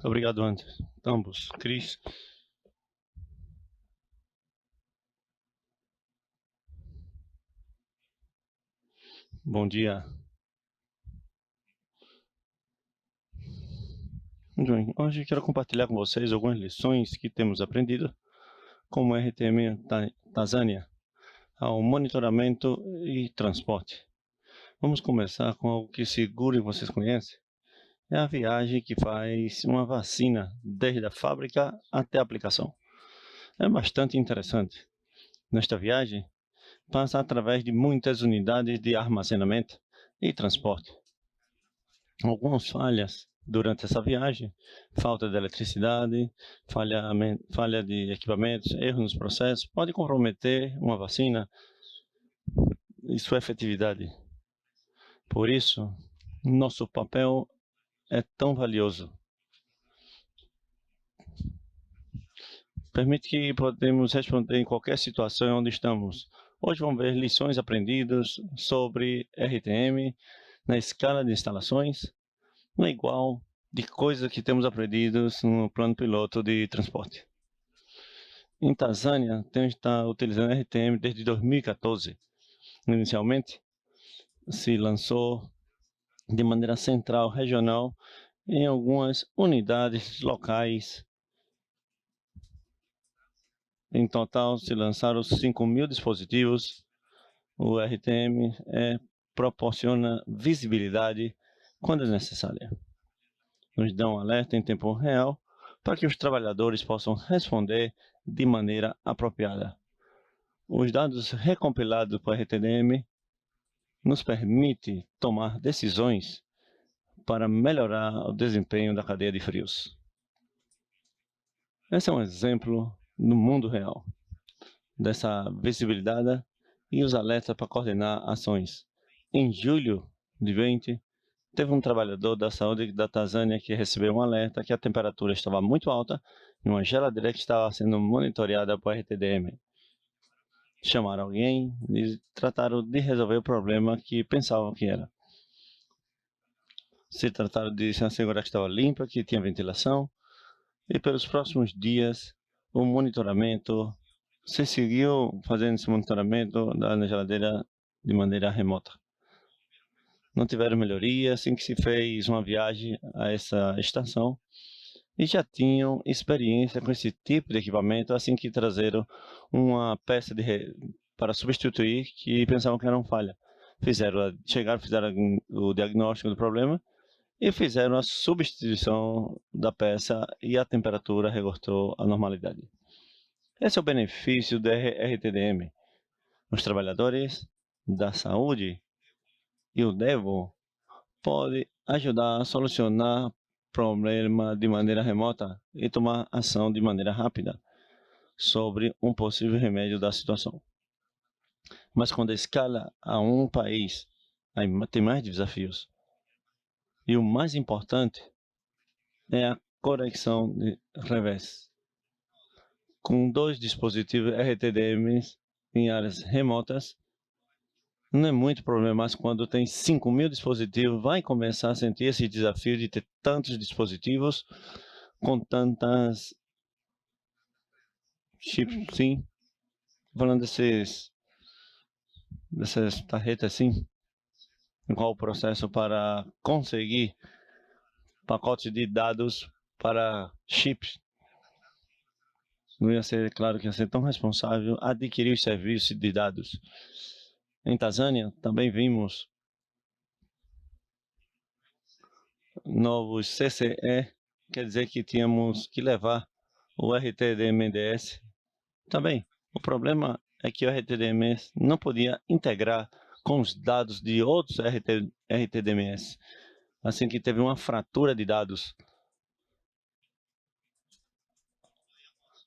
Obrigado, ambos. Cris. Bom dia. Muito bem. Hoje quero compartilhar com vocês algumas lições que temos aprendido como RTM Tanzânia ao monitoramento e transporte. Vamos começar com algo que seguro e vocês conhecem. É a viagem que faz uma vacina desde a fábrica até a aplicação. É bastante interessante. Nesta viagem, passa através de muitas unidades de armazenamento e transporte. Algumas falhas durante essa viagem, falta de eletricidade, falha de equipamentos, erros nos processos, pode comprometer uma vacina e sua efetividade. Por isso, nosso papel é tão valioso. Permite que podemos responder em qualquer situação onde estamos. Hoje vamos ver lições aprendidas sobre RTM na escala de instalações, não é igual de coisas que temos aprendido no plano piloto de transporte. Em Tanzânia, temos estado utilizando RTM desde 2014. Inicialmente, se lançou de maneira central, regional, em algumas unidades locais. Em total, se lançaram 5.000 dispositivos. O RTM proporciona visibilidade quando é necessária. Nos dá um alerta em tempo real para que os trabalhadores possam responder de maneira apropriada. Os dados recompilados por RTDM nos permitem tomar decisões para melhorar o desempenho da cadeia de frios. Esse é um exemplo no mundo real dessa visibilidade e os alertas para coordenar ações. Em julho de 2020, teve um trabalhador da saúde da Tanzânia que recebeu um alerta que a temperatura estava muito alta e uma geladeira que estava sendo monitoreada por RTDM. Chamaram alguém e trataram de resolver o problema que pensavam que era. Se trataram de se assegurar que estava limpa, que tinha ventilação, e pelos próximos dias o monitoramento se seguiu fazendo esse monitoramento da geladeira de maneira remota. Não tiveram melhoria assim que se fez uma viagem a essa estação e já tinham experiência com esse tipo de equipamento assim que trazeram uma peça para substituir que pensavam que era uma falha. Fizeram o diagnóstico do problema e fizeram a substituição da peça e a temperatura retornou à normalidade. Esse é o benefício da RTDM. Os trabalhadores da saúde e o DEVO podem ajudar a solucionar problema de maneira remota e tomar ação de maneira rápida sobre um possível remédio da situação. Mas quando escala a um país, aí tem mais desafios. E o mais importante é a correção de revés. Com 2 dispositivos RTDM em áreas remotas, não é muito problema, mas quando tem 5.000 dispositivos, vai começar a sentir esse desafio de ter tantos dispositivos com tantas chips, sim. Falando dessas tarjetas, sim. Qual o processo para conseguir pacotes de dados para chips? Não ia ser, claro que ia ser tão responsável adquirir os serviços de dados. Em Tanzânia, também vimos novos CCE, quer dizer que tínhamos que levar o RTDMS. Também, o problema é que o RTDMS não podia integrar com os dados de outros RTDMS. Assim que teve uma fratura de dados.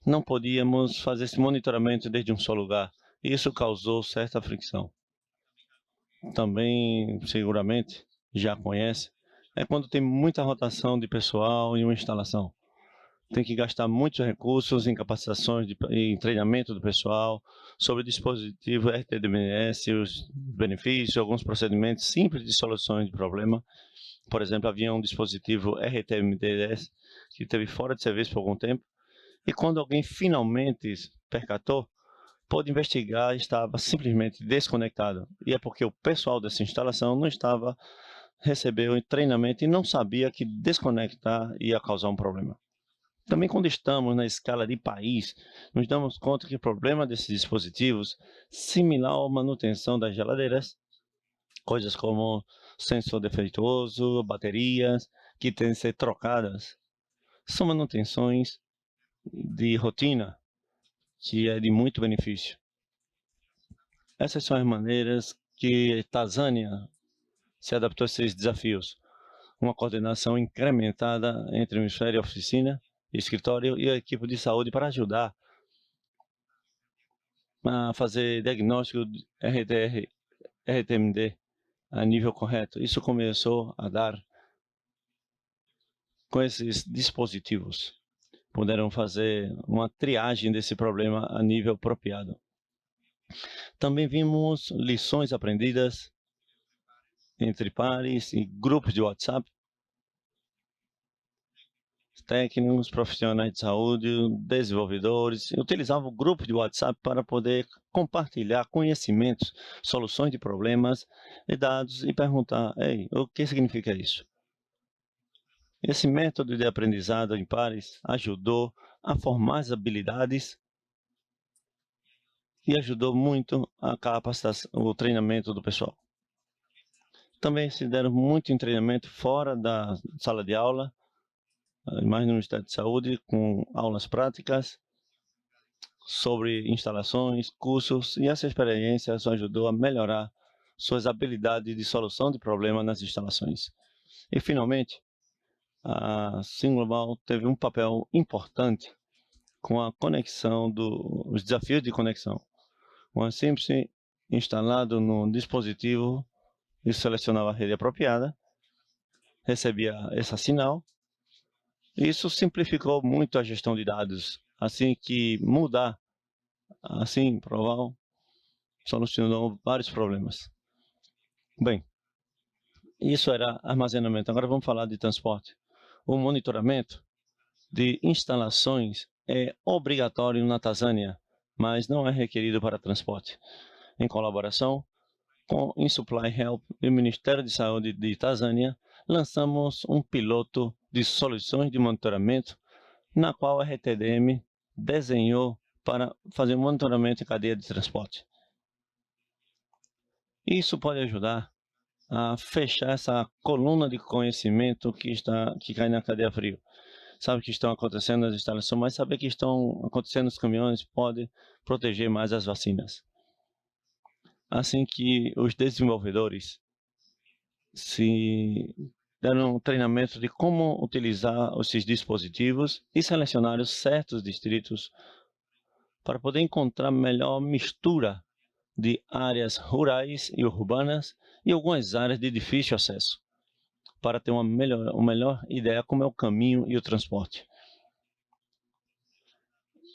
Não podíamos fazer esse monitoramento desde um só lugar. Isso causou certa fricção. Também, seguramente, já conhece, é quando tem muita rotação de pessoal em uma instalação. Tem que gastar muitos recursos em capacitações em treinamento do pessoal sobre o dispositivo RTDMS, os benefícios, alguns procedimentos simples de soluções de problema por exemplo, havia um dispositivo RTMD10 que esteve fora de serviço por algum tempo, e quando alguém finalmente percatou, pôde investigar e estava simplesmente desconectado. E é porque o pessoal dessa instalação não estava recebeu treinamento e não sabia que desconectar ia causar um problema. Também quando estamos na escala de país, nos damos conta que o problema desses dispositivos, similar à manutenção das geladeiras, coisas como sensor defeituoso, baterias que têm que ser trocadas, são manutenções de rotina, que é de muito benefício. Essas são as maneiras que Tanzânia se adaptou a esses desafios. Uma coordenação incrementada entre o hemisfério oficina, escritório e a equipe de saúde para ajudar a fazer diagnóstico de RTMD a nível correto. Isso começou a dar com esses dispositivos. Puderam fazer uma triagem desse problema a nível apropriado. Também vimos lições aprendidas entre pares e grupos de WhatsApp, técnicos, profissionais de saúde, desenvolvedores, utilizavam o grupo de WhatsApp para poder compartilhar conhecimentos, soluções de problemas e dados e perguntar, ei, o que significa isso? Esse método de aprendizado em pares ajudou a formar as habilidades e ajudou muito a capacitação, o treinamento do pessoal. Também se deram muito treinamento fora da sala de aula, mais no Ministério de Saúde, com aulas práticas sobre instalações, cursos, e essa experiência só ajudou a melhorar suas habilidades de solução de problemas nas instalações. E, finalmente, a Sim Global teve um papel importante com a conexão os desafios de conexão. Um simples instalado no dispositivo e selecionava a rede apropriada, recebia esse sinal. Isso simplificou muito a gestão de dados, assim que mudar, assim, provar, solucionou vários problemas. Bem, isso era armazenamento. Agora vamos falar de transporte. O monitoramento de instalações é obrigatório na Tanzânia, mas não é requerido para transporte. Em colaboração com o Supply Help e o Ministério de Saúde de Tanzânia, lançamos um piloto de soluções de monitoramento, na qual a RTDM desenhou para fazer monitoramento em cadeia de transporte. Isso pode ajudar a fechar essa coluna de conhecimento que cai na cadeia frio. Sabe que estão acontecendo nas instalações, mas saber que estão acontecendo nos caminhões pode proteger mais as vacinas. Assim que os desenvolvedores se deram um treinamento de como utilizar esses dispositivos e selecionar os certos distritos para poder encontrar melhor mistura de áreas rurais e urbanas e algumas áreas de difícil acesso, para ter uma melhor ideia como é o caminho e o transporte.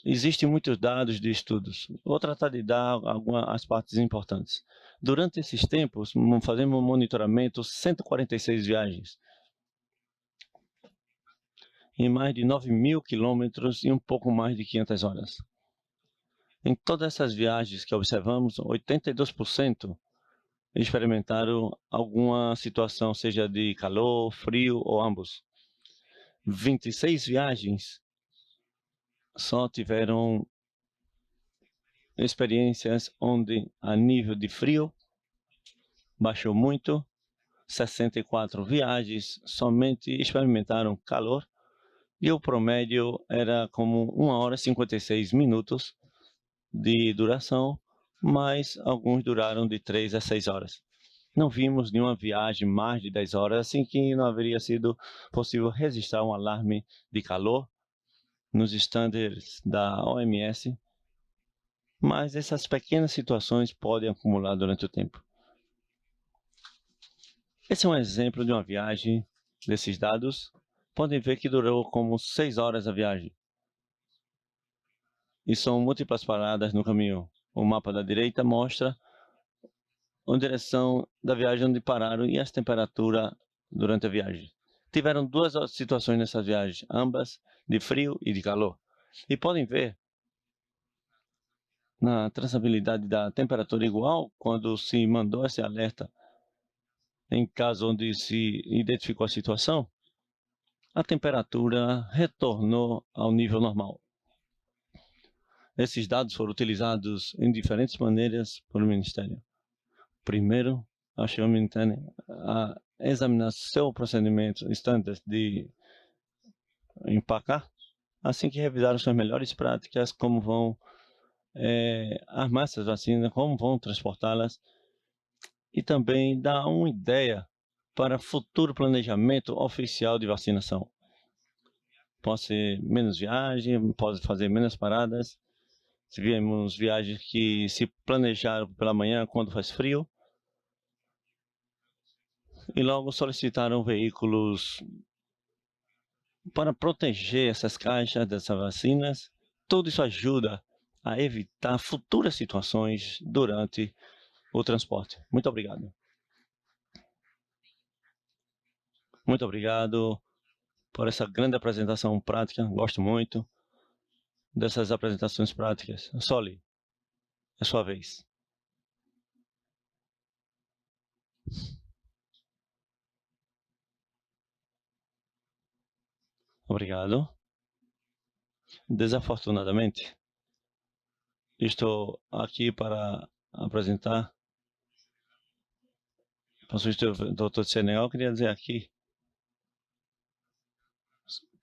Existem muitos dados de estudos. Vou tratar de dar algumas partes importantes. Durante esses tempos, fazemos um monitoramento 146 viagens, em mais de 9.000 quilômetros e um pouco mais de 500 horas. Em todas essas viagens que observamos, 82% experimentaram alguma situação, seja de calor, frio ou ambos. 26 viagens só tiveram experiências onde a nível de frio baixou muito. 64 viagens somente experimentaram calor e o promédio era como 1 hora e 56 minutos de duração, mas alguns duraram de 3 a 6 horas. Não vimos nenhuma viagem mais de 10 horas, assim que não haveria sido possível registrar um alarme de calor nos estándares da OMS, mas essas pequenas situações podem acumular durante o tempo. Esse é um exemplo de uma viagem desses dados. Podem ver que durou como 6 horas a viagem. E são múltiplas paradas no caminho. O mapa da direita mostra a direção da viagem onde pararam e a temperatura durante a viagem. Tiveram duas situações nessas viagens, ambas de frio e de calor. E podem ver na traçabilidade da temperatura igual quando se mandou esse alerta em caso onde se identificou a situação, a temperatura retornou ao nível normal. Esses dados foram utilizados em diferentes maneiras pelo Ministério. Primeiro, achei o Ministério a examinar seu procedimento standard de empacar, assim que revisaram suas melhores práticas, como vão armar essas vacinas, como vão transportá-las, e também dar uma ideia para futuro planejamento oficial de vacinação. Pode ser menos viagem, pode fazer menos paradas. Se vemos viagens que se planejaram pela manhã quando faz frio, e logo solicitaram veículos para proteger essas caixas dessas vacinas. Tudo isso ajuda a evitar futuras situações durante o transporte. Muito obrigado. Muito obrigado por essa grande apresentação prática. Gosto muito dessas apresentações práticas. Soli, é sua vez. Obrigado. Desafortunadamente, estou aqui para apresentar o Dr. Senegal. Queria dizer aqui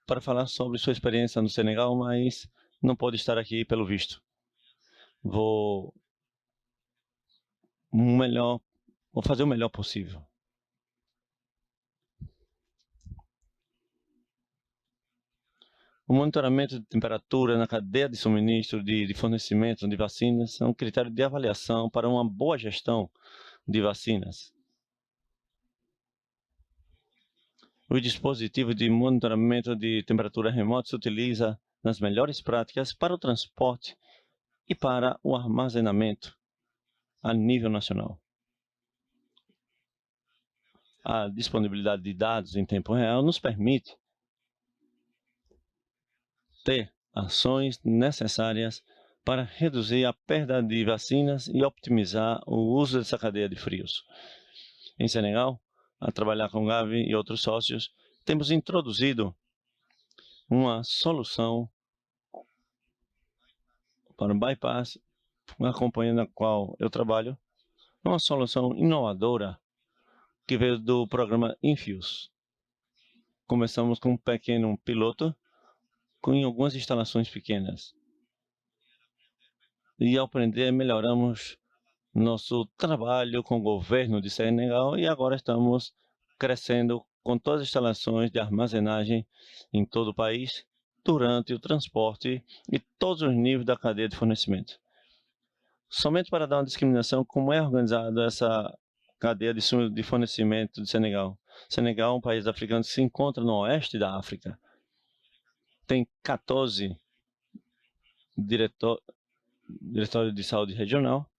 para falar sobre sua experiência no Senegal, mas não pode estar aqui pelo visto. Vou fazer o melhor possível. O monitoramento de temperatura na cadeia de suministro de fornecimento de vacinas é um critério de avaliação para uma boa gestão de vacinas. O dispositivo de monitoramento de temperatura remoto se utiliza nas melhores práticas para o transporte e para o armazenamento a nível nacional. A disponibilidade de dados em tempo real nos permite ter ações necessárias para reduzir a perda de vacinas e optimizar o uso dessa cadeia de frios. Em Senegal, a trabalhar com Gavi e outros sócios, temos introduzido uma solução para o bypass, a companhia na qual eu trabalho, uma solução inovadora que veio do programa Infios. Começamos com um pequeno piloto, com algumas instalações pequenas. E ao aprender, melhoramos nosso trabalho com o governo de Senegal e agora estamos crescendo com todas as instalações de armazenagem em todo o país, durante o transporte e todos os níveis da cadeia de fornecimento. Somente para dar uma discriminação, como é organizada essa cadeia de fornecimento de Senegal. Senegal é um país africano que se encontra no oeste da África. Tem 14 diretórios de saúde regional.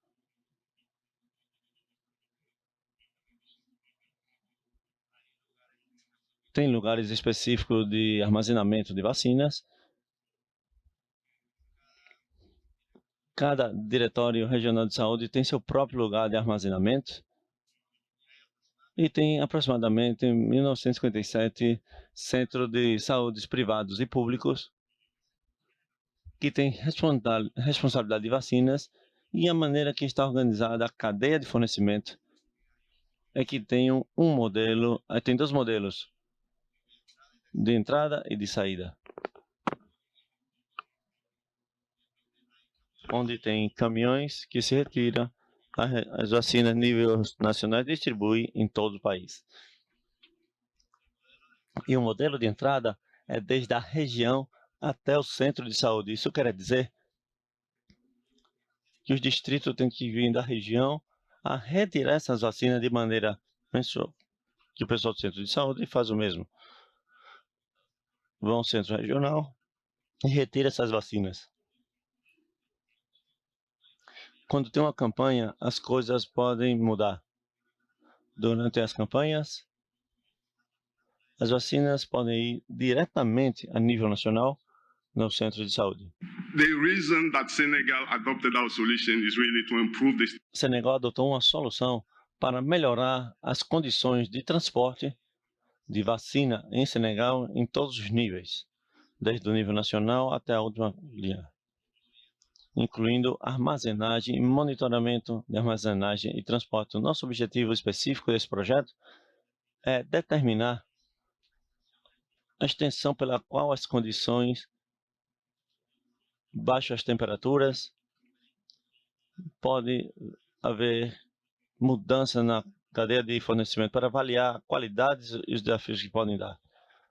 Tem lugares específicos de armazenamento de vacinas. Cada diretório regional de saúde tem seu próprio lugar de armazenamento. E tem aproximadamente 1957 centros de saúde privados e públicos que têm responsabilidade de vacinas, e a maneira que está organizada a cadeia de fornecimento é que tem tem dois modelos, de entrada e de saída, onde tem caminhões que se retiram as vacinas níveis nacionais e distribui em todo o país. E o modelo de entrada é desde a região até o centro de saúde. Isso quer dizer que os distritos têm que vir da região a retirar essas vacinas de maneira que o pessoal do centro de saúde faz o mesmo. Vão ao centro regional e retira essas vacinas. Quando tem uma campanha, as coisas podem mudar. Durante as campanhas, As vacinas podem ir diretamente a nível nacional no centro de saúde. The reason that Senegal adopted our solution is really to improve this. Senegal adotou uma solução para melhorar as condições de transporte de vacina em Senegal em todos os níveis, desde o nível nacional até a última linha, incluindo armazenagem, monitoramento de armazenagem e transporte. O nosso objetivo específico desse projeto é determinar a extensão pela qual as condições, baixas temperaturas, pode haver mudança na cadeia de fornecimento para avaliar a qualidade e os desafios que podem dar,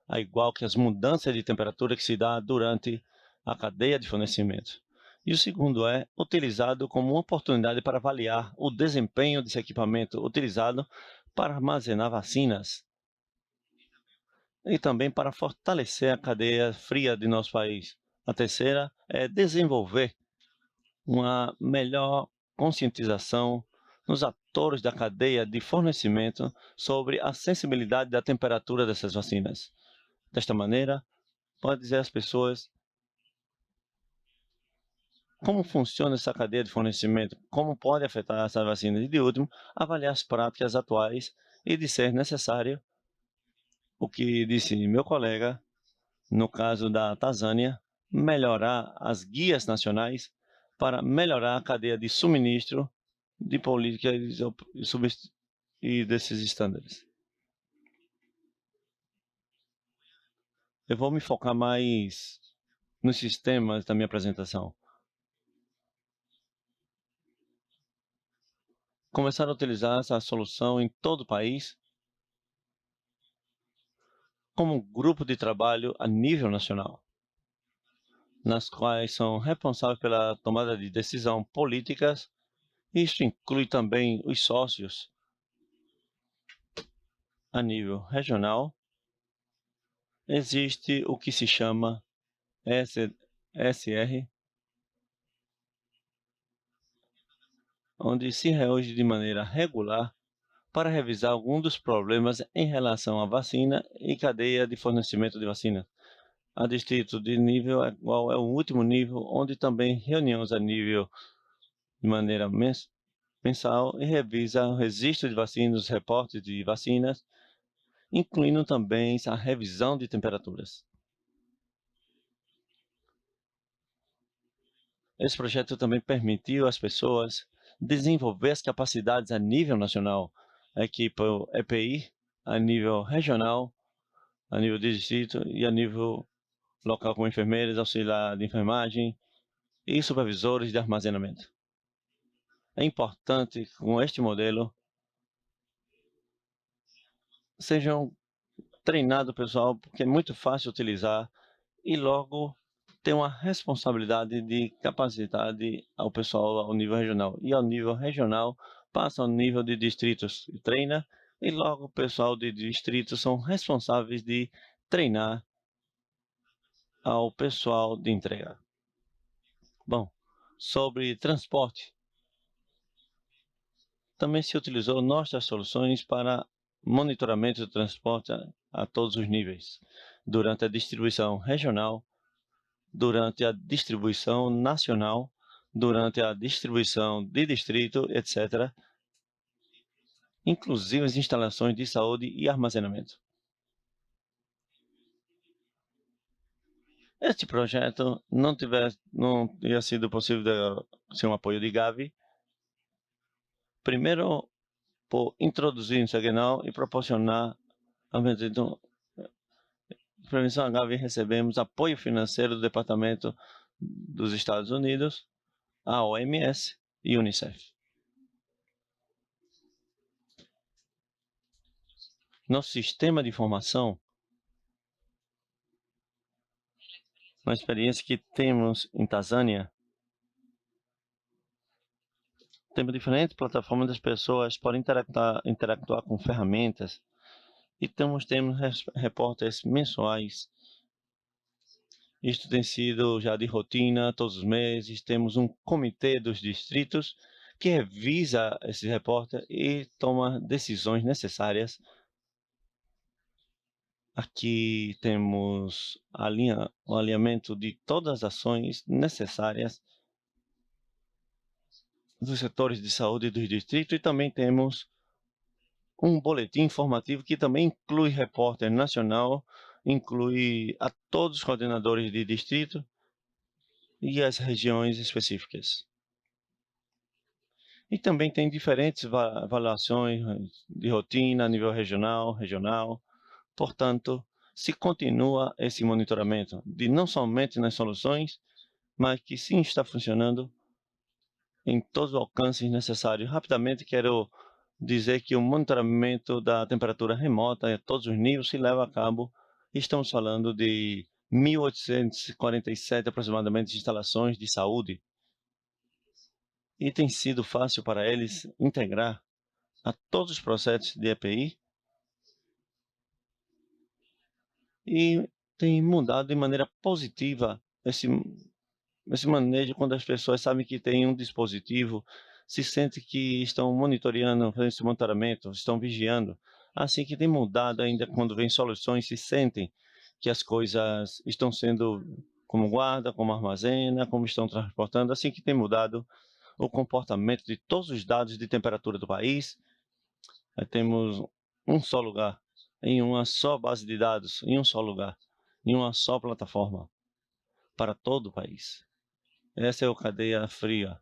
a igual que as mudanças de temperatura que se dá durante a cadeia de fornecimento. E o segundo é utilizado como uma oportunidade para avaliar o desempenho desse equipamento utilizado para armazenar vacinas e também para fortalecer a cadeia fria de nosso país. A terceira é desenvolver uma melhor conscientização nos atores da cadeia de fornecimento sobre a sensibilidade da temperatura dessas vacinas. Desta maneira, pode dizer às pessoas como funciona essa cadeia de fornecimento, como pode afetar essas vacinas e, de último, avaliar as práticas atuais e, de ser necessário, o que disse meu colega, no caso da Tanzânia, melhorar as guias nacionais para melhorar a cadeia de suministro de políticas e desses estándares. Eu vou me focar mais nos sistemas da minha apresentação. Começar a utilizar essa solução em todo o país como um grupo de trabalho a nível nacional, nas quais são responsáveis pela tomada de decisão políticas. Isso inclui também os sócios a nível regional. Existe o que se chama SR, onde se reúne de maneira regular para revisar alguns dos problemas em relação à vacina e cadeia de fornecimento de vacina. A distrito de nível igual é o último nível, onde também reuniões a nível de maneira mensal e revisa o registro de vacinas, os reportes de vacinas, incluindo também a revisão de temperaturas. Esse projeto também permitiu às pessoas desenvolver as capacidades a nível nacional, a equipe EPI a nível regional, a nível de distrito e a nível local como enfermeiros, auxiliar de enfermagem e supervisores de armazenamento. É importante que com este modelo sejam treinados o pessoal, porque é muito fácil utilizar e logo tem uma responsabilidade de capacitar ao pessoal ao nível regional. E ao nível regional passa ao nível de distritos e treina, e logo o pessoal de distritos são responsáveis de treinar ao pessoal de entrega. Bom, sobre transporte, também se utilizou nossas soluções para monitoramento do transporte a todos os níveis, durante a distribuição regional, durante a distribuição nacional, durante a distribuição de distrito, etc., inclusive as instalações de saúde e armazenamento. Este projeto não teria sido possível sem o apoio de Gavi, primeiro por introduzir no Segnal e proporcionar a prevenção Gavi, recebemos apoio financeiro do Departamento dos Estados Unidos, a OMS e Unicef. Nosso sistema de informação, uma experiência que temos em Tanzânia, temos diferentes plataformas das pessoas podem interactuar com ferramentas e temos repórteres mensuais. Isto tem sido já de rotina, todos os meses. Temos um comitê dos distritos que revisa esse repórter e toma decisões necessárias Aqui temos o alinhamento de todas as ações necessárias dos setores de saúde dos distritos e também temos um boletim informativo que também inclui repórter nacional, inclui a todos os coordenadores de distrito e as regiões específicas. E também tem diferentes avaliações de rotina a nível regional. Portanto, se continua esse monitoramento de não somente nas soluções, mas que sim está funcionando em todos os alcances necessários. Rapidamente, quero dizer que o monitoramento da temperatura remota a todos os níveis se leva a cabo. Estamos falando de 1.847 aproximadamente instalações de saúde. E tem sido fácil para eles integrar a todos os processos de EPI e tem mudado de maneira positiva esse manejo quando as pessoas sabem que tem um dispositivo, se sentem que estão monitoreando, fazendo esse monitoramento, estão vigiando. Assim que tem mudado ainda quando vem soluções, se sentem que as coisas estão sendo como guarda, como armazena, como estão transportando, assim que tem mudado o comportamento de todos os dados de temperatura do país. Temos um só lugar, em uma só base de dados, em um só lugar, em uma só plataforma, para todo o país. Essa é a cadeia fria.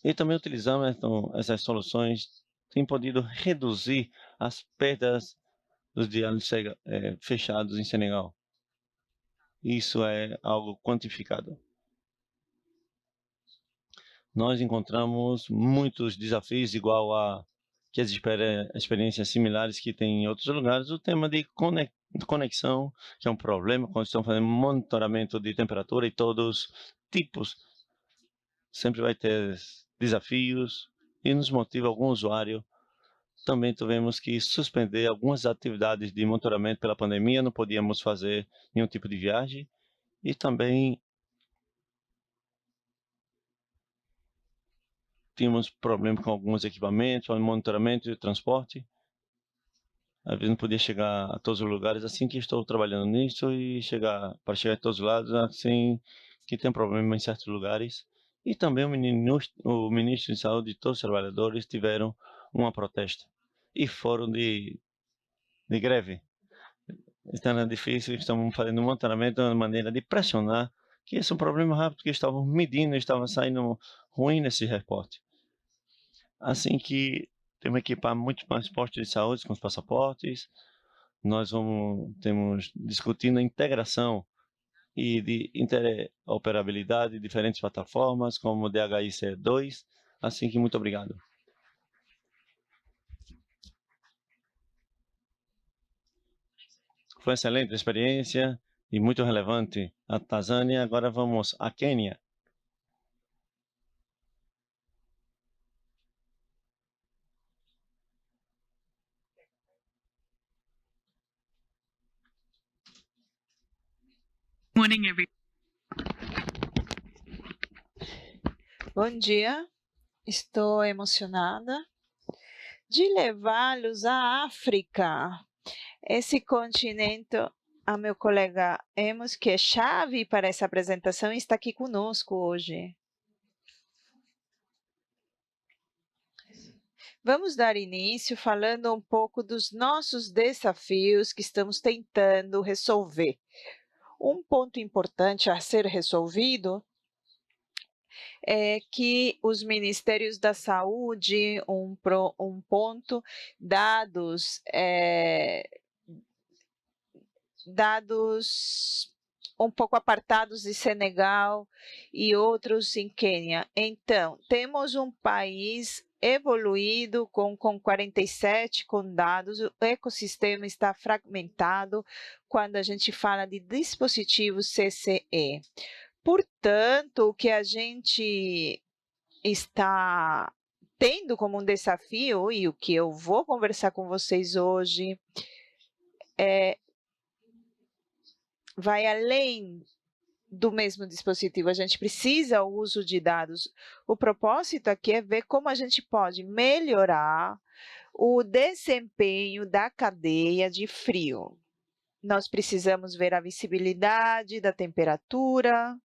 E também utilizamos essas soluções, tem podido reduzir as perdas dos diálogos fechados em Senegal. Isso é algo quantificado. Nós encontramos muitos desafios igual a que as experiências similares que tem em outros lugares. O tema de conexão, que é um problema quando estão fazendo monitoramento de temperatura e todos os tipos. Sempre vai ter desafios e nos motiva algum usuário. Também tivemos que suspender algumas atividades de monitoramento pela pandemia, não podíamos fazer nenhum tipo de viagem. E também tínhamos problema com alguns equipamentos, monitoramento e transporte. Às vezes não podia chegar a todos os lugares, assim que estou trabalhando nisso e para chegar a todos os lados, assim que tem problema em certos lugares. E também o ministro de Saúde e todos os trabalhadores tiveram uma protesta e foram de greve. Estando difícil, estamos fazendo um monitoramento de maneira de pressionar que esse é um problema rápido que estavam medindo, estava saindo ruim nesse reporte. Assim que temos que equipar muito mais postos de saúde com os passaportes, nós temos discutindo a integração e de interoperabilidade de diferentes plataformas, como o DHIC2. Assim que muito obrigado. Foi uma excelente experiência e muito relevante a Tanzânia. Agora vamos a Quênia. Morning, everyone. Bom dia, estou emocionada de levá-los à África, esse continente. A meu colega Emos, que é chave para essa apresentação, está aqui conosco hoje. Vamos dar início falando um pouco dos nossos desafios que estamos tentando resolver. Um ponto importante a ser resolvido é que os Ministérios da Saúde, um ponto, dados um pouco apartados de Senegal e outros em Quênia. Então, temos um país evoluído com 47 condados, o ecossistema está fragmentado quando a gente fala de dispositivos CCE. Portanto, o que a gente está tendo como um desafio, e o que eu vou conversar com vocês hoje, vai além do mesmo dispositivo. A gente precisa o uso de dados. O propósito aqui é ver como a gente pode melhorar o desempenho da cadeia de frio. nós precisamos ver a visibilidade da temperatura.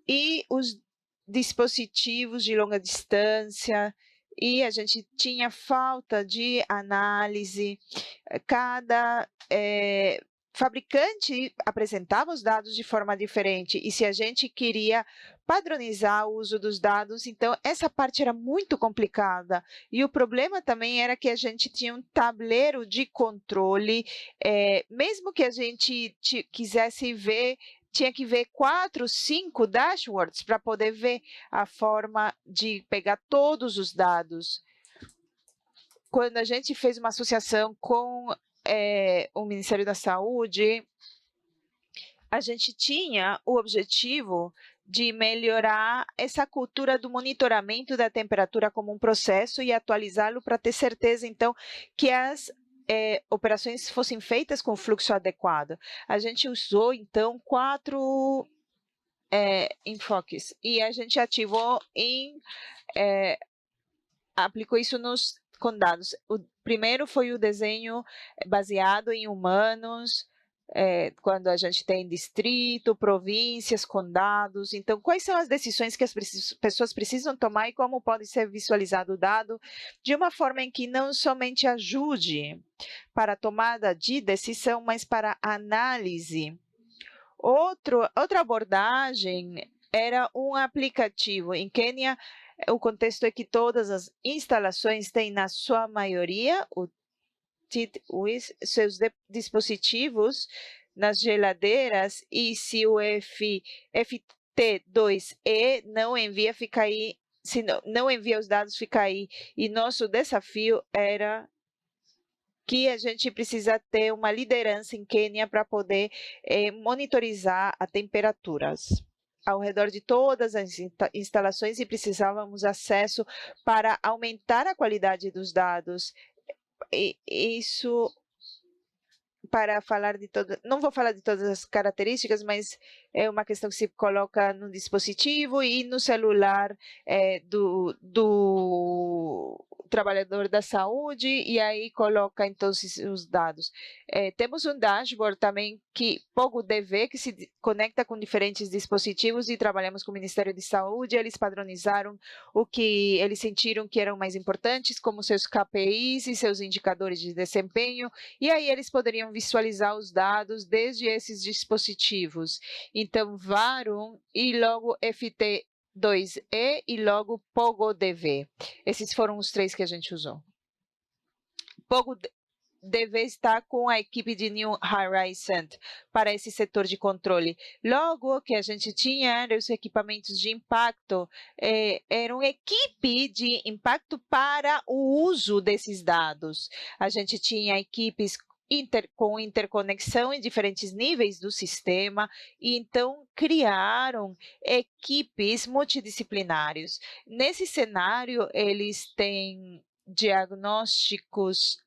E os dispositivos de longa distância, e a gente tinha falta de análise. Cada fabricante apresentava os dados de forma diferente, e se a gente queria padronizar o uso dos dados, então essa parte era muito complicada. E o problema também era que a gente tinha um tabuleiro de controle, mesmo que a gente quisesse ver, tinha que ver 4, 5 dashboards para poder ver a forma de pegar todos os dados. Quando a gente fez uma associação com o Ministério da Saúde, a gente tinha o objetivo de melhorar essa cultura do monitoramento da temperatura como um processo e atualizá-lo para ter certeza, então, que as operações fossem feitas com fluxo adequado. A gente usou, então, 4 enfoques e a gente aplicou isso nos condados. O primeiro foi o desenho baseado em humanos, quando a gente tem distrito, províncias, condados. Então, quais são as decisões que as pessoas precisam tomar e como pode ser visualizado o dado de uma forma em que não somente ajude para a tomada de decisão, mas para a análise. Outra abordagem era um aplicativo. Em Quênia, o contexto é que todas as instalações têm, na sua maioria, seus dispositivos nas geladeiras, e se o FT2E não envia, fica aí. Se não envia os dados, fica aí. E nosso desafio era que a gente precisa ter uma liderança em Quênia para poder monitorizar as temperaturas ao redor de todas as instalações, e precisávamos acesso para aumentar a qualidade dos dados. Isso para falar de todas, não vou falar de todas as características, mas é uma questão que se coloca no dispositivo e no celular do trabalhador da saúde, e aí coloca então os dados. Temos um dashboard também, PogoDV, que se conecta com diferentes dispositivos, e trabalhamos com o Ministério de Saúde. Eles padronizaram o que eles sentiram que eram mais importantes, como seus KPIs e seus indicadores de desempenho, e aí eles poderiam visualizar os dados desde esses dispositivos. Então, Varum e logo FT2E e logo PogoDV. Esses foram os 3 que a gente usou. PogoDV está com a equipe de New Horizon para esse setor de controle. Logo, o que a gente tinha eram os equipamentos de impacto, era uma equipe de impacto para o uso desses dados. A gente tinha equipes com interconexão em diferentes níveis do sistema, e então criaram equipes multidisciplinares. Nesse cenário, eles têm diagnósticos,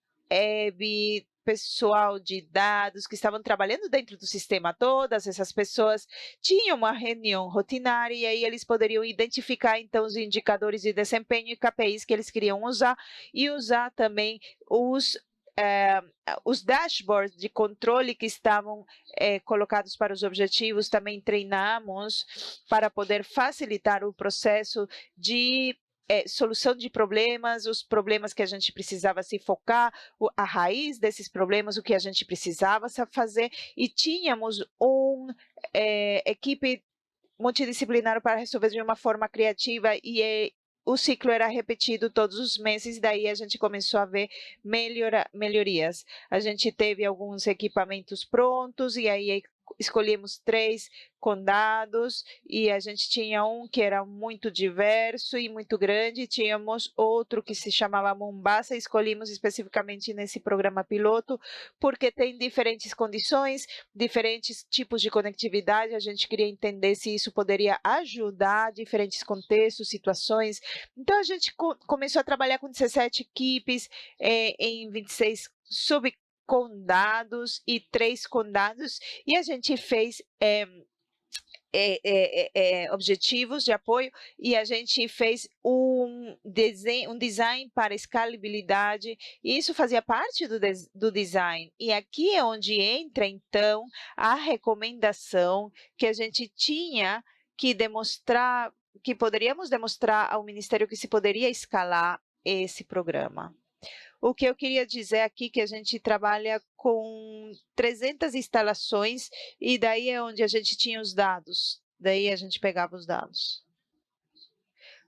pessoal de dados que estavam trabalhando dentro do sistema. Todas essas pessoas tinham uma reunião rotinária, e aí eles poderiam identificar então os indicadores de desempenho e KPIs que eles queriam usar, e usar também os dashboards de controle que estavam colocados para os objetivos. Também treinamos para poder facilitar o processo de solução de problemas, os problemas que a gente precisava se focar, a raiz desses problemas, o que a gente precisava fazer, e tínhamos uma equipe multidisciplinar para resolver de uma forma criativa, e o ciclo era repetido todos os meses. Daí a gente começou a ver melhorias. A gente teve alguns equipamentos prontos, e aí escolhemos 3 condados, e a gente tinha um que era muito diverso e muito grande, tínhamos outro que se chamava Mombasa. Escolhemos especificamente nesse programa piloto, porque tem diferentes condições, diferentes tipos de conectividade. A gente queria entender se isso poderia ajudar diferentes contextos, situações. Então, a gente começou a trabalhar com 17 equipes em 26 subcondados e 3 condados, e a gente fez objetivos de apoio, e a gente fez um design para escalabilidade, e isso fazia parte do design. E aqui é onde entra, então, a recomendação que a gente tinha que demonstrar, que poderíamos demonstrar ao Ministério que se poderia escalar esse programa. O que eu queria dizer aqui é que a gente trabalha com 300 instalações e daí é onde a gente tinha os dados. Daí a gente pegava os dados.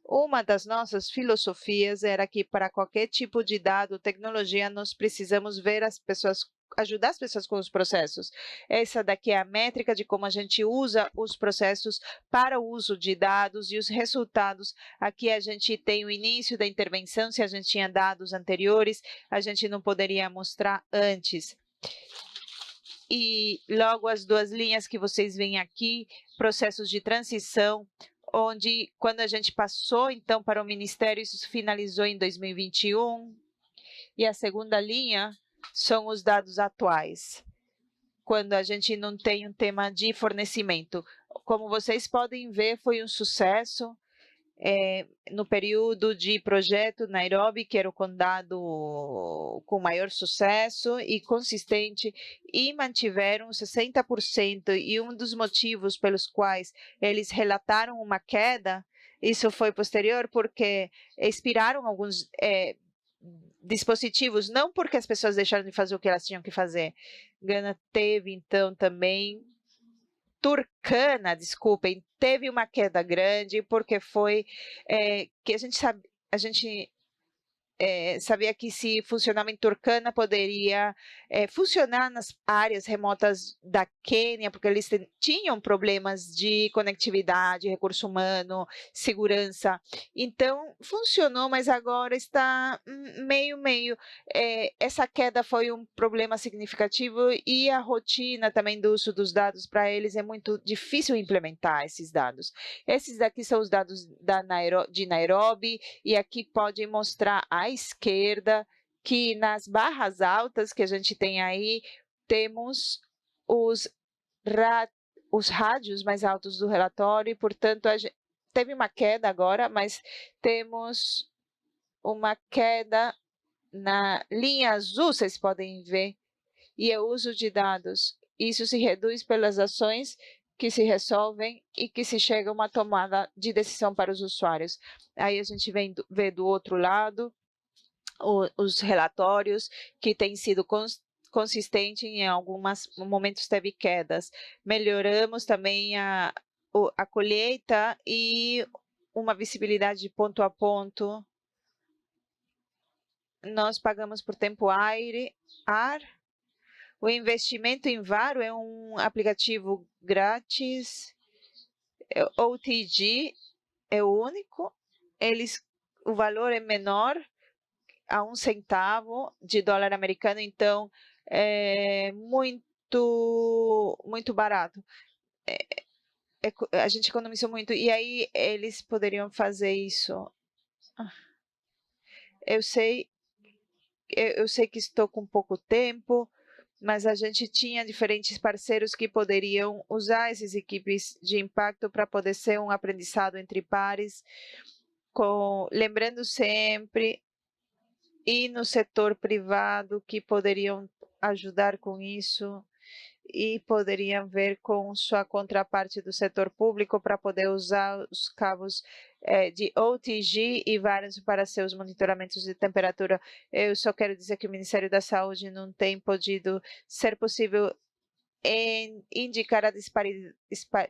Uma das nossas filosofias era que para qualquer tipo de dado, tecnologia, nós precisamos ver as pessoas, ajudar as pessoas com os processos. Essa daqui é a métrica de como a gente usa os processos para o uso de dados e os resultados. Aqui a gente tem o início da intervenção, se a gente tinha dados anteriores, a gente não poderia mostrar antes. E logo as duas linhas que vocês veem aqui, processos de transição, onde quando a gente passou então para o Ministério, isso finalizou em 2021. E a segunda linha são os dados atuais, quando a gente não tem um tema de fornecimento. Como vocês podem ver, foi um sucesso. No período de projeto, Nairobi, que era o condado com maior sucesso e consistente, e mantiveram 60%, e um dos motivos pelos quais eles relataram uma queda, isso foi posterior, porque expiraram alguns dispositivos, não porque as pessoas deixaram de fazer o que elas tinham que fazer. Gana teve, então, também... Turkana, desculpem, teve uma queda grande, porque foi que a gente sabia que se funcionava em Turkana, poderia funcionar nas áreas remotas da Quênia, porque eles tinham problemas de conectividade, recurso humano, segurança. Então, funcionou, mas agora está meio. Essa queda foi um problema significativo e a rotina também do uso dos dados para eles é muito difícil implementar esses dados. Esses daqui são os dados de Nairobi, e aqui pode mostrar à esquerda que nas barras altas que a gente tem aí, temos os rádios mais altos do relatório, e, portanto, teve uma queda agora, mas temos uma queda na linha azul, vocês podem ver, e é o uso de dados. Isso se reduz pelas ações que se resolvem e que se chega a uma tomada de decisão para os usuários. Aí a gente vê do outro lado os relatórios, que têm sido consistente, em alguns momentos teve quedas. Melhoramos também a colheita e uma visibilidade de ponto a ponto. Nós pagamos por tempo ar. O investimento em Varo é um aplicativo grátis. OTG é o único. O valor é menor, a 1 centavo de dólar americano, então é muito barato. A gente economizou muito, e aí eles poderiam fazer isso. Eu sei que estou com pouco tempo, mas a gente tinha diferentes parceiros que poderiam usar essas equipes de impacto para poder ser um aprendizado entre pares, lembrando sempre, e no setor privado, que poderiam ajudar com isso, e poderiam ver com sua contraparte do setor público para poder usar os cabos de OTG e Variance para seus monitoramentos de temperatura. Eu só quero dizer que o Ministério da Saúde não tem podido ser possível indicar a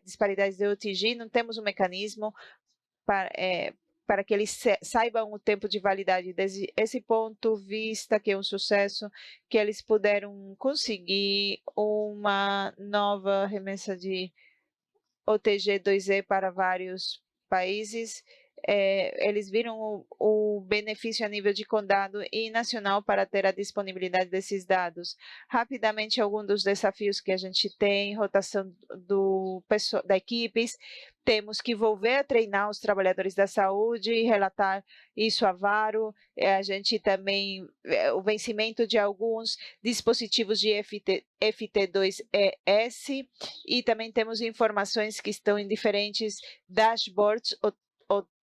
disparidade de OTG, não temos um mecanismo para que eles saibam o tempo de validade. Desde esse ponto de vista, que é um sucesso, que eles puderam conseguir uma nova remessa de OTG 2E para vários países. eles viram o benefício a nível de condado e nacional para ter a disponibilidade desses dados. Rapidamente, alguns dos desafios que a gente tem, rotação da equipes, temos que volver a treinar os trabalhadores da saúde e relatar isso a Varo. A gente também, o vencimento de alguns dispositivos de FT2ES, e também temos informações que estão em diferentes dashboards ou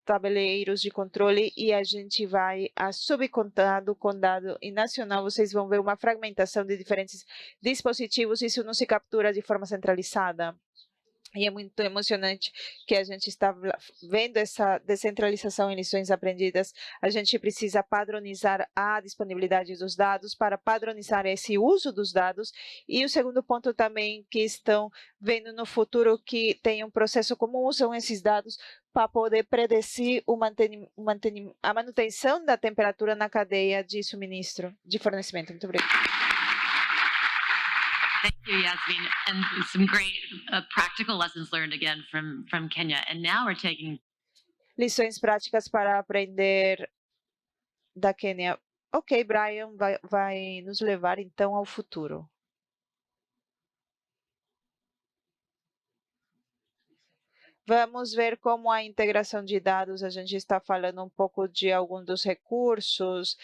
tabeleiros de controle, e a gente vai a subcondado, condado e nacional. Vocês vão ver uma fragmentação de diferentes dispositivos, isso não se captura de forma centralizada. E é muito emocionante que a gente está vendo essa descentralização em lições aprendidas. A gente precisa padronizar a disponibilidade dos dados para padronizar esse uso dos dados. E o segundo ponto também, que estão vendo no futuro que tem um processo como usam esses dados para poder predecir a manutenção da temperatura na cadeia de suministro, de fornecimento. Muito obrigada. Thank you, Yasmin, and some great practical lessons learned again from Kenya. And now we're taking lições práticas para aprender da Quênia. Ok, Brian vai nos levar então ao futuro. Vamos ver como a integração de dados, a gente está falando um pouco de alguns dos recursos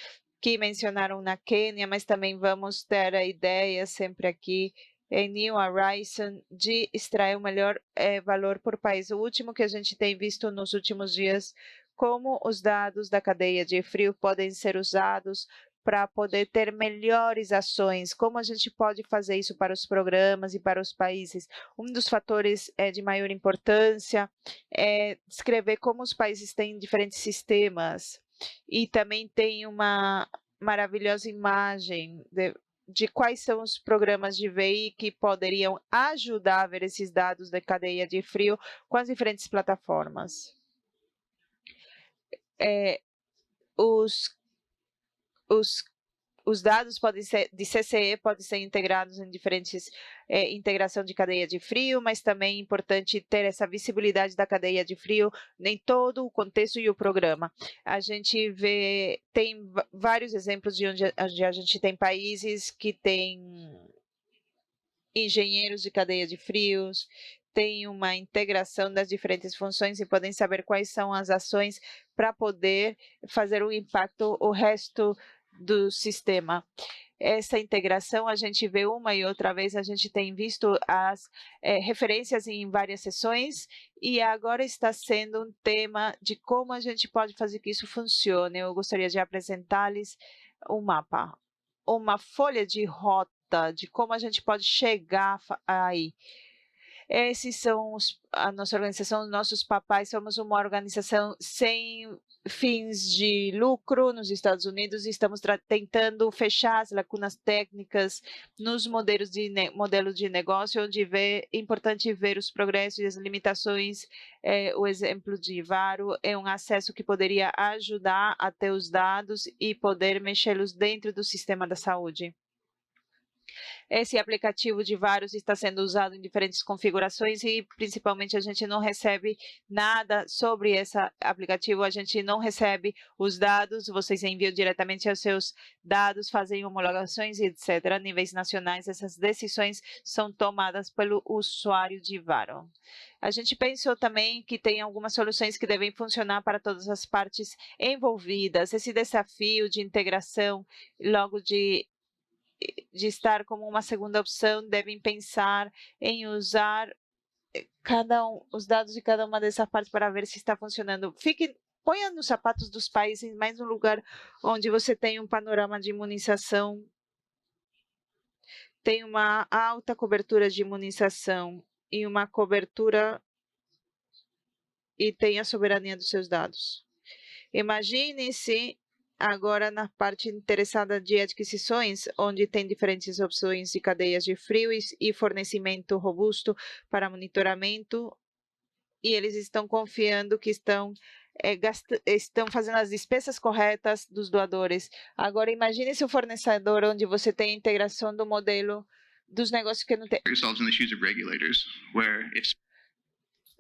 que mencionaram na Quênia, mas também vamos ter a ideia sempre aqui em New Horizon de extrair o melhor valor por país. O último que a gente tem visto nos últimos dias, como os dados da cadeia de frio podem ser usados para poder ter melhores ações, como a gente pode fazer isso para os programas e para os países. Um dos fatores de maior importância é descrever como os países têm diferentes sistemas, e também tem uma maravilhosa imagem de quais são os programas de VI que poderiam ajudar a ver esses dados da cadeia de frio com as diferentes plataformas. Os dados de CCE podem ser integrados em diferentes integração de cadeia de frio, mas também é importante ter essa visibilidade da cadeia de frio em todo o contexto e o programa. A gente tem vários exemplos de onde a gente tem países que têm engenheiros de cadeia de frios, tem uma integração das diferentes funções e podem saber quais são as ações para poder fazer um impacto o resto do sistema. Essa integração a gente vê uma e outra vez, a gente tem visto as referências em várias sessões, e agora está sendo um tema de como a gente pode fazer que isso funcione. Eu gostaria de apresentar-lhes um mapa, uma folha de rota de como a gente pode chegar aí. Esses são a nossa organização, os nossos papais. Somos uma organização sem fins de lucro nos Estados Unidos, e estamos tentando fechar as lacunas técnicas nos modelo de negócio, onde é importante ver os progressos e as limitações. O exemplo de Varo é um acesso que poderia ajudar a ter os dados e poder mexê-los dentro do sistema da saúde. Esse aplicativo de Varus está sendo usado em diferentes configurações, e principalmente a gente não recebe nada sobre esse aplicativo, a gente não recebe os dados, vocês enviam diretamente aos seus dados, fazem homologações e etc. A níveis nacionais, essas decisões são tomadas pelo usuário de Varo. A gente pensou também que tem algumas soluções que devem funcionar para todas as partes envolvidas. Esse desafio de integração, logo de estar como uma segunda opção, devem pensar em usar os dados de cada uma dessas partes para ver se está funcionando. Ponha nos sapatos dos países, mais um lugar onde você tem um panorama de imunização, tem uma alta cobertura de imunização e uma cobertura e tem a soberania dos seus dados. Imagine-se agora na parte interessada de adquisições, onde tem diferentes opções de cadeias de frio e fornecimento robusto para monitoramento, e eles estão confiando que estão fazendo as despesas corretas dos doadores. Agora, imagine se o fornecedor onde você tem a integração do modelo dos negócios que não tem.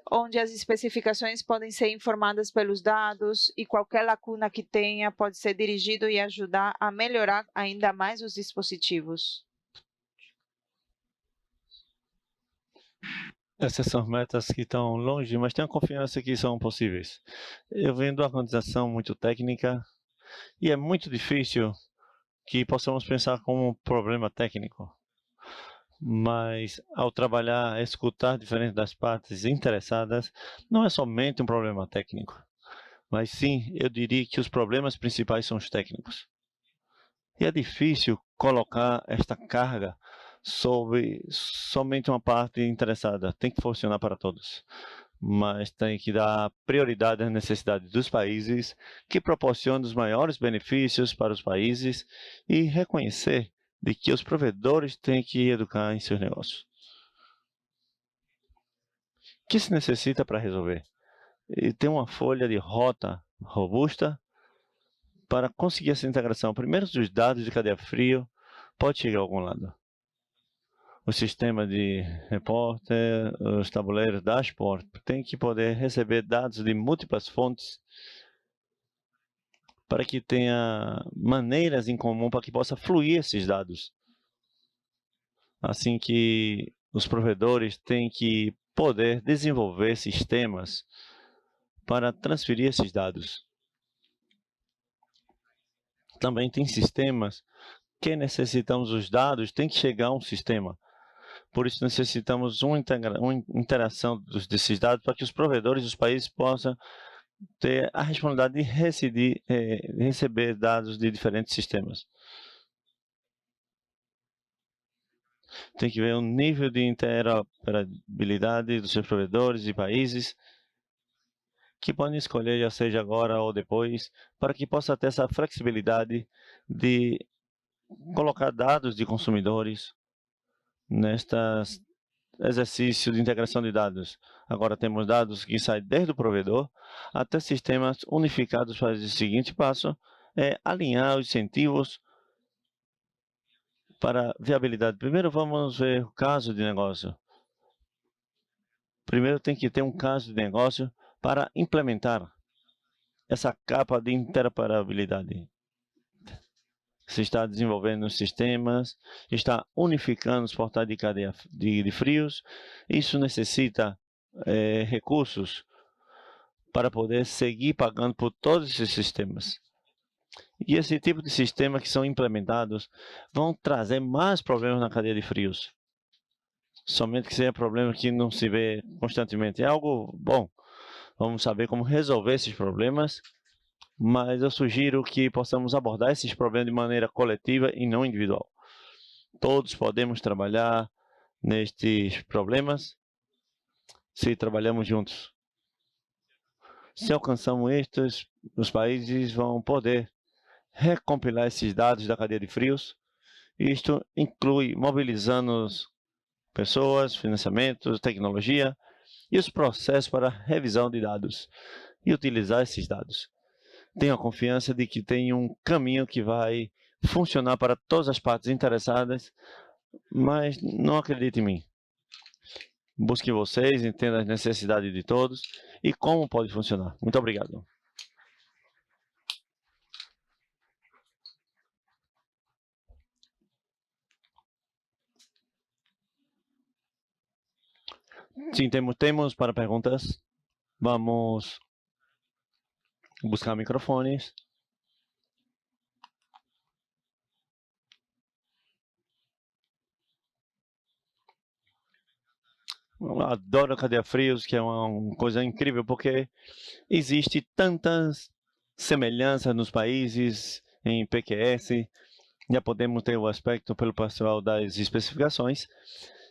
onde as especificações podem ser informadas pelos dados e qualquer lacuna que tenha pode ser dirigido e ajudar a melhorar ainda mais os dispositivos. Essas são metas que estão longe, mas tenho confiança que são possíveis. Eu venho de uma organização muito técnica e é muito difícil que possamos pensar como um problema técnico. Mas, ao trabalhar, escutar diferentes das partes interessadas, não é somente um problema técnico. Mas sim, eu diria que os problemas principais são os técnicos. E é difícil colocar esta carga sobre somente uma parte interessada. Tem que funcionar para todos. Mas tem que dar prioridade às necessidades dos países, que proporcionam os maiores benefícios para os países, e reconhecer de que os provedores têm que educar em seus negócios. O que se necessita para resolver? E ter uma folha de rota robusta para conseguir essa integração. Primeiro, os dados de cadeia frio pode chegar a algum lado. O sistema de repórter, os tabuleiros dashboard, tem que poder receber dados de múltiplas fontes para que tenha maneiras em comum para que possa fluir esses dados. Assim que os provedores têm que poder desenvolver sistemas para transferir esses dados. Também tem sistemas que necessitamos os dados, tem que chegar a um sistema. Por isso necessitamos uma interação desses dados para que os provedores dos países possam ter a responsabilidade de receber dados de diferentes sistemas. Tem que ver o nível de interoperabilidade dos seus provedores e países, que podem escolher, já seja agora ou depois, para que possa ter essa flexibilidade de colocar dados de consumidores neste exercício de integração de dados. Agora temos dados que saem desde o provedor até sistemas unificados. Para o seguinte passo é alinhar os incentivos para viabilidade. Primeiro vamos ver o caso de negócio. Primeiro tem que ter um caso de negócio para implementar essa capa de interoperabilidade. Se está desenvolvendo os sistemas, está unificando os portais de cadeia de frios. Isso necessita recursos para poder seguir pagando por todos esses sistemas. E esse tipo de sistema que são implementados vão trazer mais problemas na cadeia de frios. Somente que seja problema que não se vê constantemente. É algo bom. Vamos saber como resolver esses problemas, mas eu sugiro que possamos abordar esses problemas de maneira coletiva e não individual. Todos podemos trabalhar nestes problemas se trabalhamos juntos. Se alcançamos estes, os países vão poder recompilar esses dados da cadeia de frios. Isto inclui mobilizando pessoas, financiamentos, tecnologia e os processos para revisão de dados e utilizar esses dados. Tenho a confiança de que tem um caminho que vai funcionar para todas as partes interessadas, mas não acredite em mim. Busque vocês, entenda as necessidades de todos e como pode funcionar. Muito obrigado. Sim, temos para perguntas. Vamos buscar microfones. Eu adoro a cadeia frios, que é uma coisa incrível, porque existe tantas semelhanças nos países, em PQS. Já podemos ter o aspecto pelo pessoal das especificações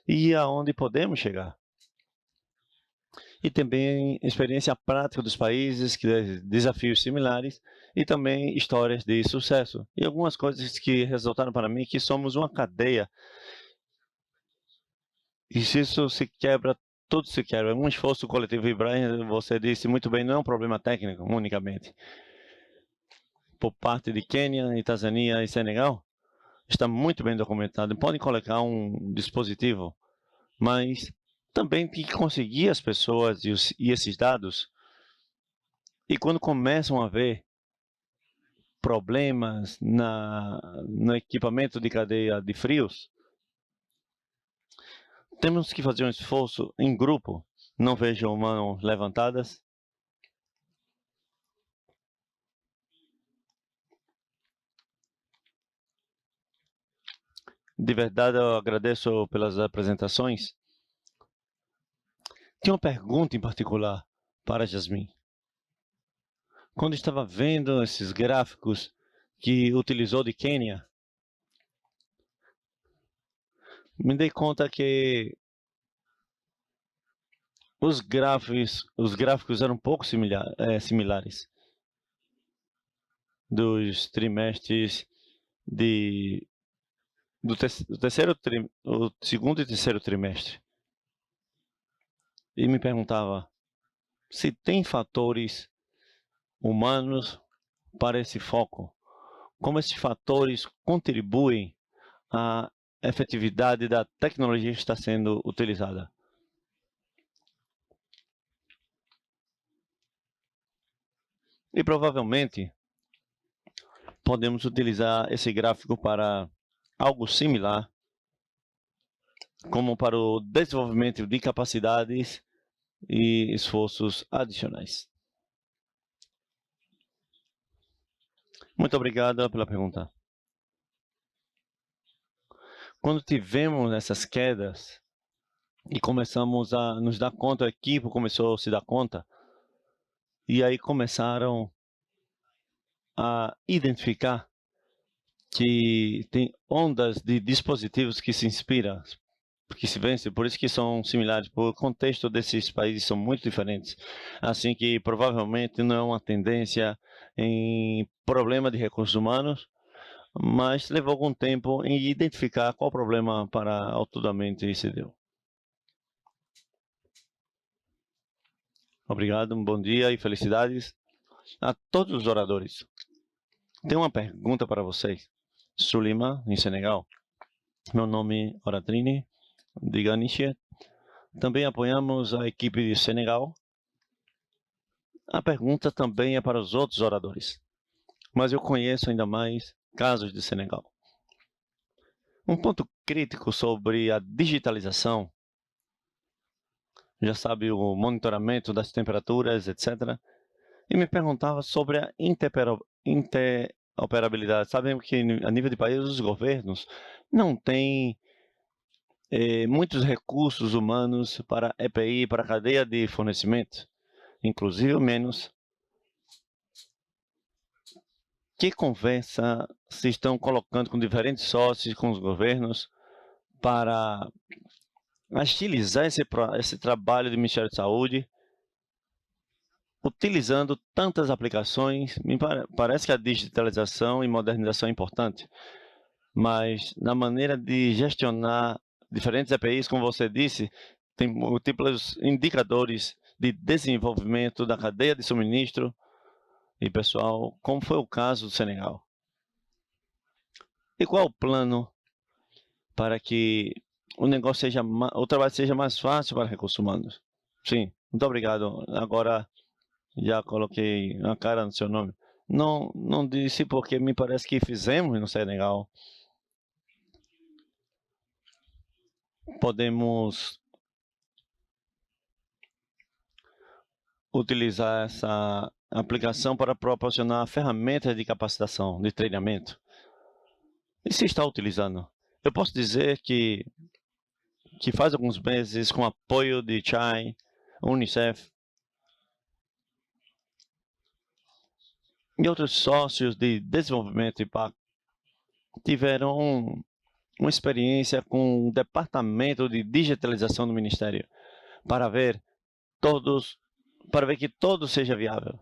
e aonde podemos chegar. E também experiência prática dos países, desafios similares e também histórias de sucesso. E algumas coisas que resultaram para mim que somos uma cadeia. E se isso se quebra, tudo se quebra. Um esforço coletivo. E Brian, você disse muito bem, não é um problema técnico unicamente. Por parte de Quênia, e Tanzânia e Senegal, está muito bem documentado. Podem colocar um dispositivo, mas também tem que conseguir as pessoas e esses dados. E quando começam a ver problemas no equipamento de cadeia de frios, temos que fazer um esforço em grupo. Não vejo mãos levantadas. De verdade, eu agradeço pelas apresentações. Tinha uma pergunta em particular para Jasmine. Quando estava vendo esses gráficos que utilizou de Quênia, me dei conta que os gráficos eram um pouco similares dos trimestres do segundo e terceiro trimestre. E me perguntava se tem fatores humanos para esse foco, como esses fatores contribuem à efetividade da tecnologia que está sendo utilizada. E provavelmente podemos utilizar esse gráfico para algo similar, como para o desenvolvimento de capacidades e esforços adicionais. Muito obrigado pela pergunta. Quando tivemos essas quedas e começamos a nos dar conta, a equipe começou a se dar conta, e aí começaram a identificar que tem ondas de dispositivos que se inspiram, que se vencem, por isso que são similares, porque o contexto desses países são muito diferentes, assim que provavelmente não é uma tendência em problema de recursos humanos, mas levou algum tempo em identificar qual problema para autodamente se deu. Obrigado, um bom dia e felicidades a todos os oradores. Tenho uma pergunta para vocês. Sulima, em Senegal. Meu nome é Oratrini, de Ganiche. Também apoiamos a equipe de Senegal. A pergunta também é para os outros oradores, mas eu conheço ainda mais casos de Senegal. Um ponto crítico sobre a digitalização, já sabe, o monitoramento das temperaturas, etc. E me perguntava sobre a interoperabilidade. Sabemos que a nível de país os governos não têm muitos recursos humanos para EPI, para a cadeia de fornecimento, inclusive menos. Que conversa se estão colocando com diferentes sócios, com os governos, para agilizar esse trabalho do Ministério da Saúde, utilizando tantas aplicações? Parece que a digitalização e modernização é importante, mas na maneira de gestionar diferentes EPIs, como você disse, tem múltiplos indicadores de desenvolvimento da cadeia de suministro. E pessoal, como foi o caso do Senegal? E qual é o plano para que o trabalho seja mais fácil para recursos humanos? Sim, muito obrigado. Agora já coloquei a cara no seu nome. Não disse porque me parece que fizemos no Senegal. Podemos utilizar essa aplicação para proporcionar ferramentas de capacitação, de treinamento. E se está utilizando? Eu posso dizer que faz alguns meses, com apoio de CHAI, Unicef e outros sócios de desenvolvimento e PAC, tiveram uma experiência com o departamento de digitalização do Ministério, para ver que todo seja viável.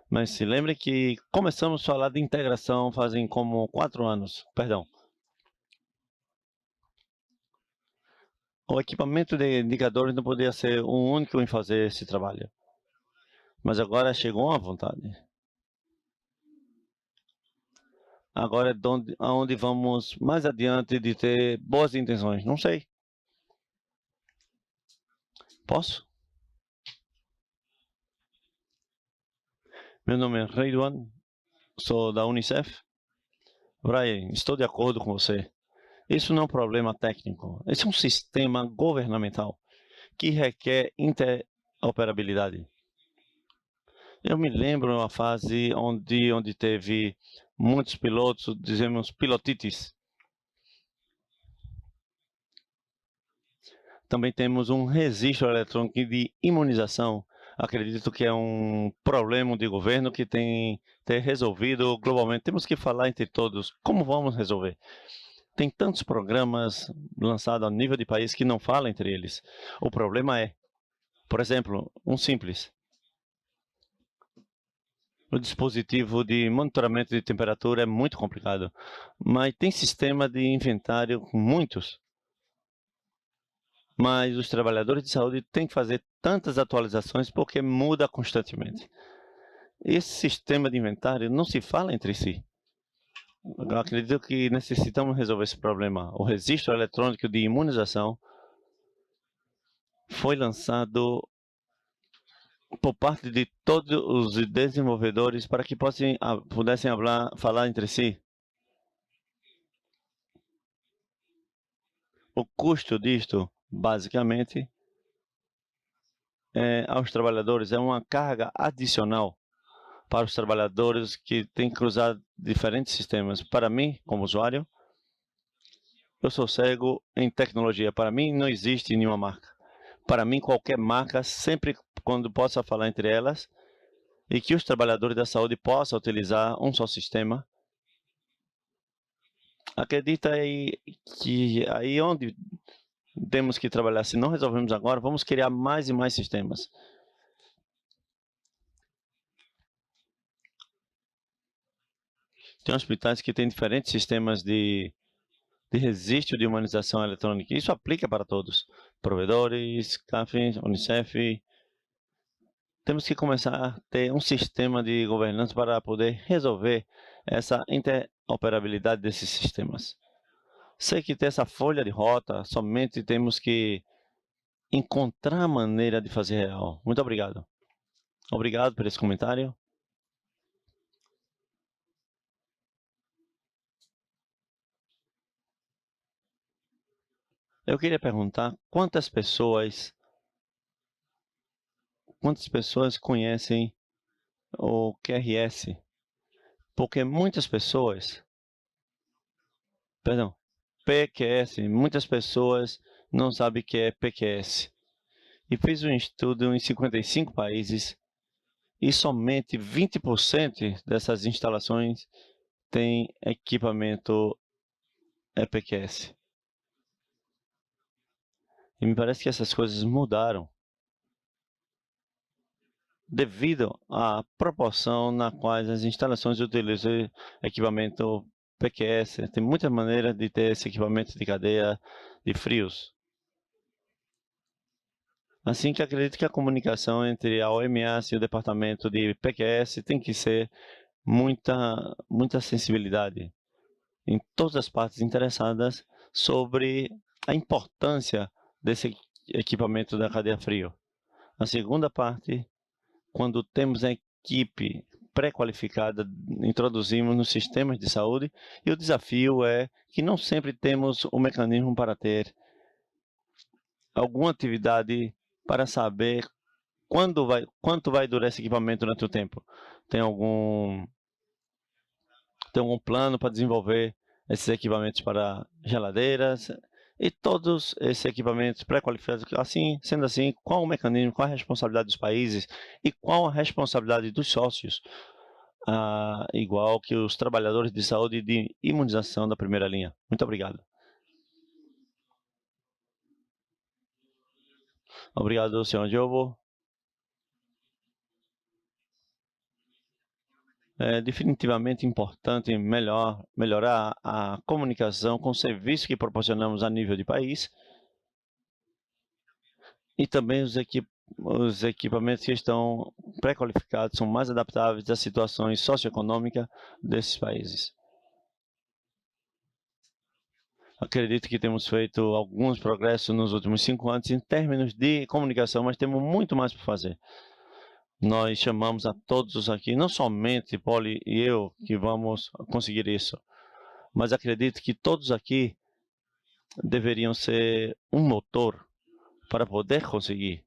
Mas se lembre que começamos a falar de integração fazem como 4 anos, perdão. O equipamento de indicadores não poderia ser o único em fazer esse trabalho. Mas agora chegou à vontade. Agora é onde vamos mais adiante de ter boas intenções. Não sei. Posso? Meu nome é Reiduan, sou da Unicef. Brian, estou de acordo com você. Isso não é um problema técnico. Esse é um sistema governamental que requer interoperabilidade. Eu me lembro uma fase onde teve muitos pilotos, dizemos pilotites. Também temos um registro eletrônico de imunização. Acredito que é um problema de governo que tem que ter resolvido globalmente. Temos que falar entre todos como vamos resolver. Tem tantos programas lançados a nível de país que não falam entre eles. O problema é, por exemplo, um simples. O dispositivo de monitoramento de temperatura é muito complicado, mas tem sistema de inventário com muitos. Mas os trabalhadores de saúde têm que fazer tantas atualizações porque muda constantemente. Esse sistema de inventário não se fala entre si. Eu acredito que necessitamos resolver esse problema. O registro eletrônico de imunização foi lançado por parte de todos os desenvolvedores para que pudessem falar entre si. O custo disto, basicamente, aos trabalhadores é uma carga adicional para os trabalhadores que têm que cruzar diferentes sistemas. Para mim, como usuário, eu sou cego em tecnologia. Para mim, não existe nenhuma marca. Para mim, qualquer marca, sempre quando possa falar entre elas, e que os trabalhadores da saúde possam utilizar um só sistema. Acredita aí que aí onde temos que trabalhar, se não resolvemos agora, vamos criar mais e mais sistemas. Tem hospitais que têm diferentes sistemas de registro de humanização eletrônica. Isso aplica para todos. Provedores, CAF, Unicef. Temos que começar a ter um sistema de governança para poder resolver essa interoperabilidade desses sistemas. Sei que tem essa folha de rota, somente temos que encontrar a maneira de fazer real. Muito obrigado. Obrigado por esse comentário. Eu queria perguntar quantas pessoas conhecem o QRS? Porque muitas pessoas, perdão, PQS, muitas pessoas não sabem o que é PQS. E fiz um estudo em 55 países e somente 20% dessas instalações têm equipamento EPQS. E me parece que essas coisas mudaram devido à proporção na qual as instalações utilizam equipamento PQS. Tem muitas maneiras de ter esse equipamento de cadeia de frios. Assim que acredito que a comunicação entre a OMS e o departamento de PQS tem que ser muita sensibilidade em todas as partes interessadas sobre a importância desse equipamento da cadeia frio. A segunda parte, quando temos a equipe pré-qualificada, introduzimos nos sistemas de saúde, e o desafio é que não sempre temos o mecanismo para ter alguma atividade para saber quanto vai durar esse equipamento durante o tempo. Tem algum plano para desenvolver esses equipamentos para geladeiras e todos esses equipamentos pré-qualificados. Sendo assim, qual o mecanismo, qual a responsabilidade dos países e qual a responsabilidade dos sócios, igual que os trabalhadores de saúde e de imunização da primeira linha. Muito obrigado. Obrigado, senhor Diogo. É definitivamente importante melhorar a comunicação com o serviço que proporcionamos a nível de país e também os equipamentos que estão pré-qualificados são mais adaptáveis às situações socioeconômicas desses países. Acredito que temos feito alguns progressos nos últimos 5 anos em termos de comunicação, mas temos muito mais por fazer. Nós chamamos a todos aqui, não somente Poli e eu, que vamos conseguir isso, mas acredito que todos aqui deveriam ser um motor para poder conseguir.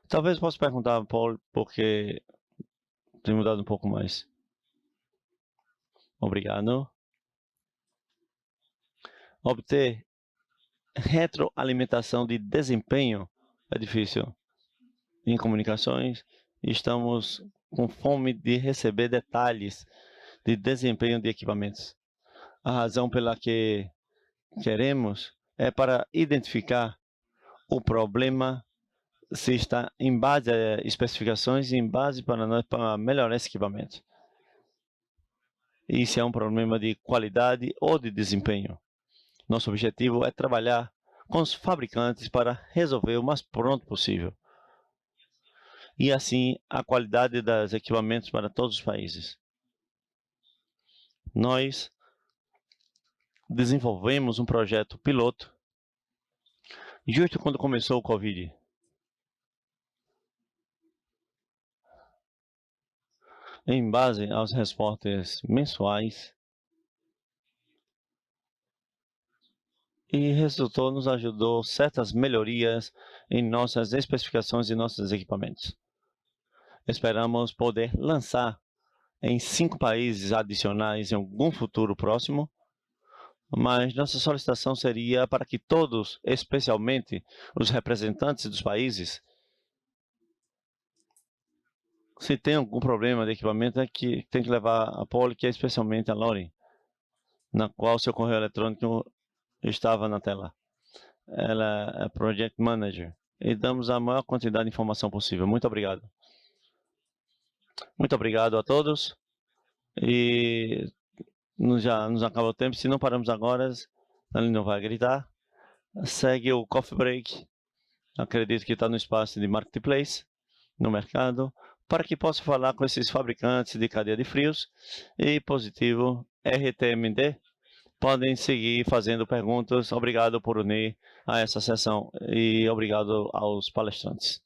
Talvez possa perguntar, Paul, porque tem mudado um pouco mais. Obrigado. Obter retroalimentação de desempenho é difícil. Em comunicações, estamos com fome de receber detalhes de desempenho de equipamentos. A razão pela que queremos é para identificar o problema, se está em base a especificações e em base para nós para melhorar esse equipamento. E se é um problema de qualidade ou de desempenho. Nosso objetivo é trabalhar com os fabricantes para resolver o mais pronto possível. E assim, a qualidade dos equipamentos para todos os países. Nós desenvolvemos um projeto piloto justo quando começou o Covid. Em base aos reportes mensuais, e resultou, nos ajudou certas melhorias em nossas especificações e nossos equipamentos. Esperamos poder lançar em 5 países adicionais em algum futuro próximo, mas nossa solicitação seria para que todos, especialmente os representantes dos países, se tem algum problema de equipamento, é que tem que levar a Poli, que é especialmente a Lori, na qual seu correio eletrônico estava na tela. Ela é Project Manager e damos a maior quantidade de informação possível. Muito obrigado. Muito obrigado a todos. E já nos acaba o tempo. Se não paramos agora, ele não vai gritar. Segue o coffee break. Acredito que está no espaço de marketplace, no mercado, para que possa falar com esses fabricantes de cadeia de frios. E positivo, RTMD. Podem seguir fazendo perguntas. Obrigado por unir a essa sessão e obrigado aos palestrantes.